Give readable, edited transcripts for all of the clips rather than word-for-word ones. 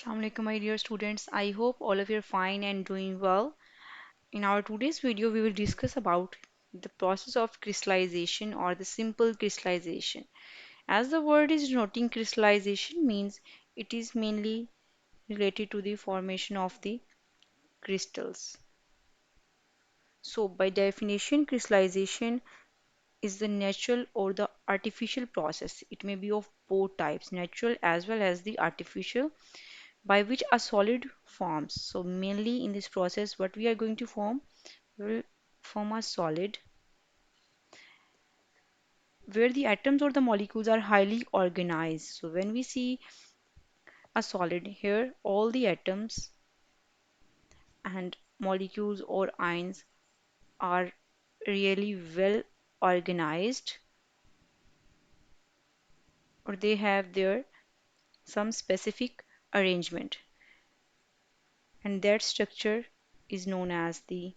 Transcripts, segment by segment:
Assalamu alaikum, my dear students. I hope all of you are fine and doing well. In our today's video, we will discuss about the process of crystallization or the simple crystallization. As the word is denoting, crystallization means it is mainly related to the formation of the crystals. So, by definition, crystallization is the natural or the artificial process. It may be of both types, natural as well as the artificial, by which a solid forms. So mainly in this process, what we are going to form, we will form a solid where the atoms or the molecules are highly organized. So when we see a solid here, all the atoms and molecules or ions are really well organized, or they have their some specific arrangement, and that structure is known as the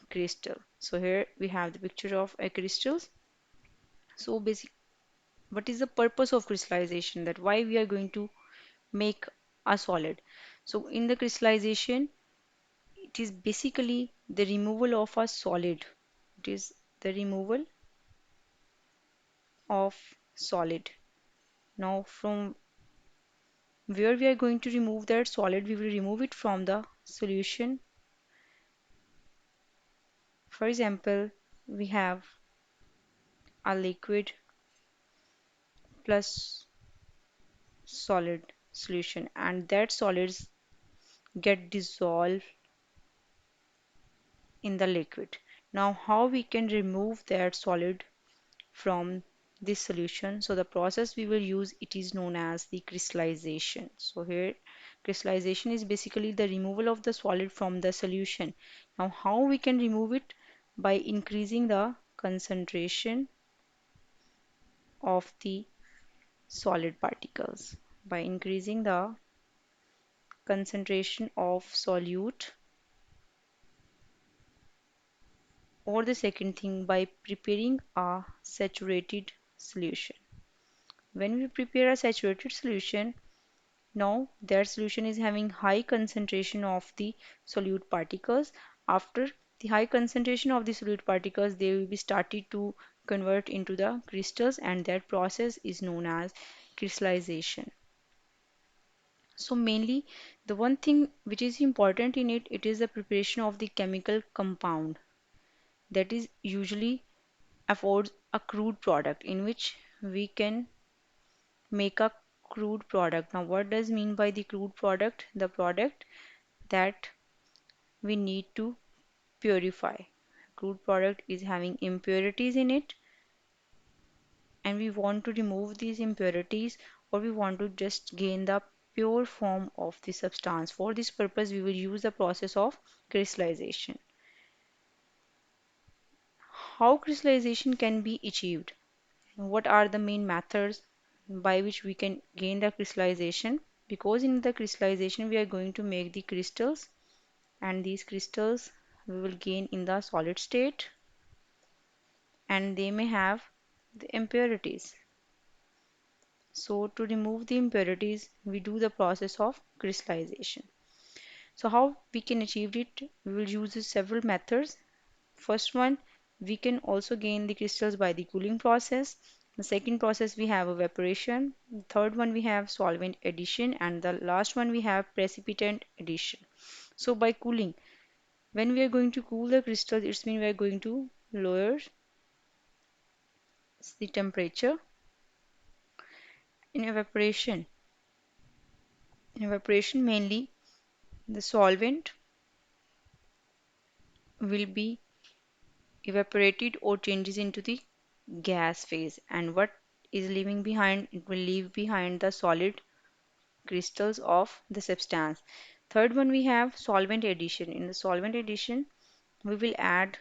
crystal. So here we have the picture of a crystal. So basic, what is the purpose of crystallization, that why we are going to make a solid? So in the crystallization, it is basically the removal of a solid. It is the removal of solid. Now from where we are going to remove that solid, we will remove it from the solution. For example, we have a liquid plus solid solution, and that solids get dissolved in the liquid. Now, how we can remove that solid from this solution? So the process we will use, it is known as the crystallization. So here crystallization is basically the removal of the solid from the solution. Now, how we can remove it? By increasing the concentration of the solid particles. By increasing the concentration of solute, or the second thing, by preparing a saturated solution. When we prepare a saturated solution, now that solution is having high concentration of the solute particles. After the high concentration of the solute particles, they will be started to convert into the crystals, and that process is known as crystallization. So mainly the one thing which is important in it, it is the preparation of the chemical compound that is usually affords a crude product in which we can make a crude product. Now, what does mean by the crude product? The product that we need to purify. Crude product is having impurities in it, and we want to remove these impurities, or we want to just gain the pure form of the substance. For this purpose, we will use the process of crystallization. How crystallization can be achieved? What are the main methods by which we can gain the crystallization? Because in the crystallization we are going to make the crystals, and these crystals we will gain in the solid state, and they may have the impurities. So to remove the impurities, we do the process of crystallization. So how we can achieve it? We will use several methods. First one, we can also gain the crystals by the cooling process. The second process, we have evaporation. The third one, we have solvent addition, and the last one, we have precipitant addition. So by cooling, when we are going to cool the crystals, it means we are going to lower the temperature. In evaporation, mainly the solvent will be evaporated or changes into the gas phase, and what is leaving behind, it will leave behind the solid crystals of the substance. Third one, we have solvent addition. In the solvent addition, we will add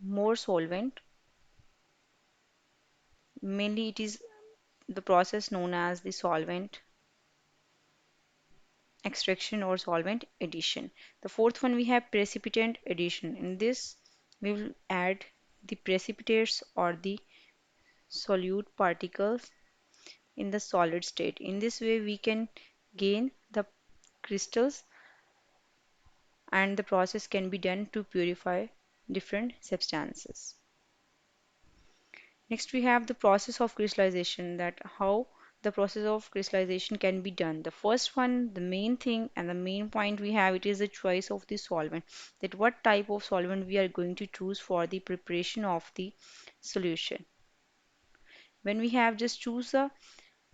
more solvent. Mainly it is the process known as the solvent extraction or solvent addition. The fourth one, we have precipitant addition. In this, we will add the precipitates or the solute particles in the solid state. In this way, we can gain the crystals, and the process can be done to purify different substances. Next, we have the process of crystallization, that how the process of crystallization can be done. The first one, the main thing and the main point we have, it is the choice of the solvent, that what type of solvent we are going to choose for the preparation of the solution. When we have just choose a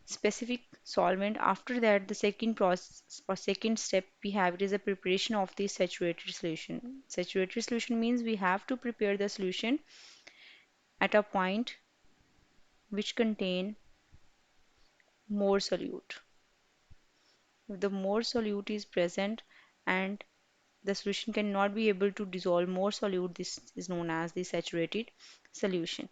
specific solvent, after that the second process or second step we have, it is a preparation of the saturated solution. Saturated solution means we have to prepare the solution at a point which contain more solute. If the more solute is present and the solution cannot be able to dissolve more solute, this is known as the saturated solution.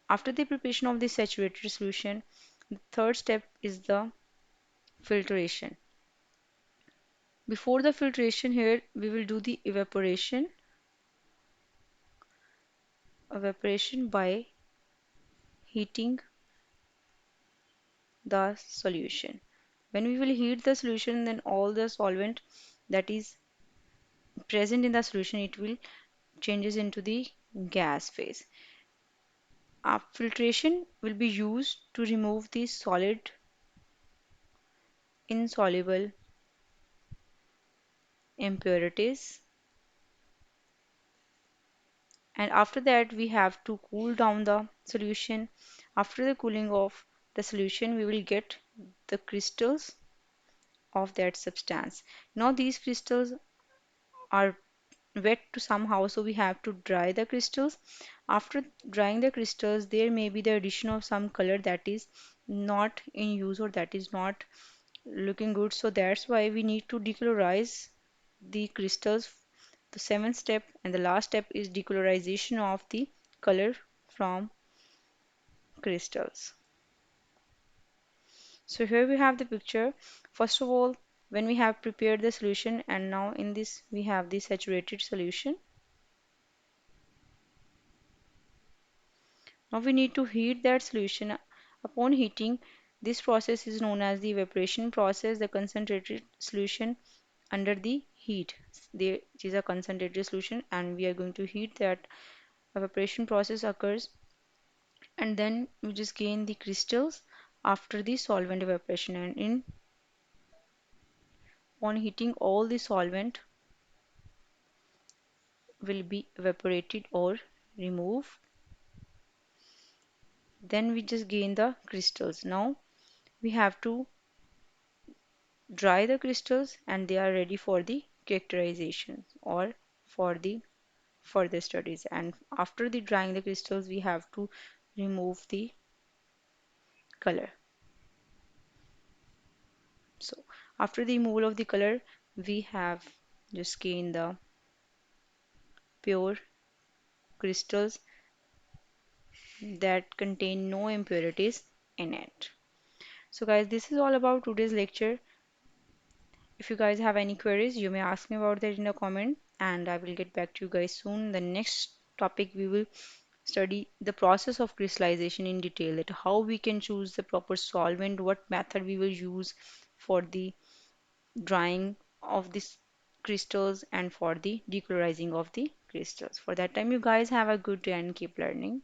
After the preparation of the saturated solution, the third step is the filtration. Before the filtration here, we will do the evaporation by heating the solution. When we will heat the solution, then all the solvent that is present in the solution, it will changes into the gas phase. Filtration will be used to remove the solid, insoluble impurities, and after that we have to cool down the solution. After the cooling of the solution, we will get the crystals of that substance. Now these crystals are wet to somehow, so we have to dry the crystals. After drying the crystals, there may be the addition of some color that is not in use or that is not looking good, so that's why we need to decolorize the crystals. The seventh step and the last step is decolorization of the color from crystals. So here we have the picture. First of all, when we have prepared the solution, and now in this we have the saturated solution. Now we need to heat that solution. Upon heating, this process is known as the evaporation process. The concentrated solution under the heat. There is a concentrated solution and we are going to heat that. Evaporation process occurs and then we just gain the crystals after the solvent evaporation, and in on heating all the solvent will be evaporated or removed. Then we just gain the crystals. Now we have to dry the crystals and they are ready for the characterization or for the further studies. And after the drying the crystals, we have to remove the color. So after the removal of the color, we have just gained the pure crystals that contain no impurities in it. So guys, this is all about today's lecture. If you guys have any queries, you may ask me about that in a comment and I will get back to you guys soon. The next topic we will study the process of crystallization in detail, that how we can choose the proper solvent, what method we will use for the drying of these crystals and for the decolorizing of the crystals. For that time, you guys have a good day and keep learning.